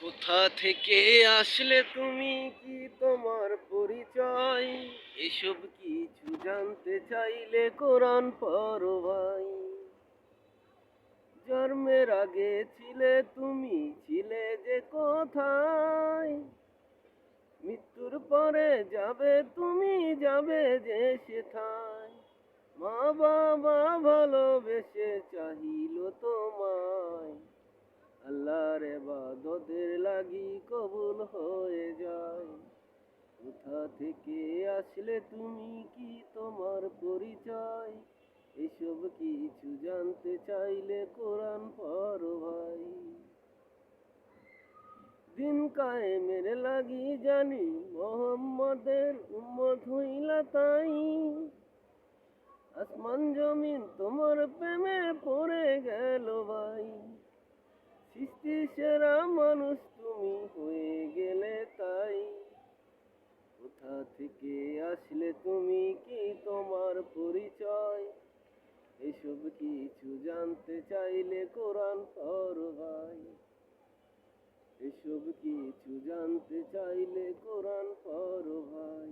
কোথা থেকে আসলে তুমি, কি তোমার পরিচয়? এসব কিছু জানতে চাইলে কোরআন পড়ো ভাই। জন্মের আগে ছিলে তুমি, ছিলে যে কোথায়? মৃত্যুর পরে যাবে তুমি, যাবে যে সেথায়। মা বাবা ভালোবেসে চাহিল তোমায়, আল্লাহর ইবাদতের লাগি কবুল হয়ে যায়। কোথা থেকে আসলে তুমি, কি তোমার পরিচয়? এসব কিছু জানতে চাইলে কোরআন পড়ো ভাই। দিন কায়েমের লাগি জানি মোহাম্মদের উম্মত হইলা তাই। আসমান জমিন তোমার প্রেমে পড়ে গেল ভাই। সৃষ্টি সেরা মানুষ তুমি হয়ে গেলে তাই। কোথা থেকে আসলে তুমি, কি তোমার পরিচয়? এসব কিছু জানতে চাইলে কোরআন পড়ো ভাই। এসব কিছু জানতে চাইলে কোরআন পড়ো ভাই।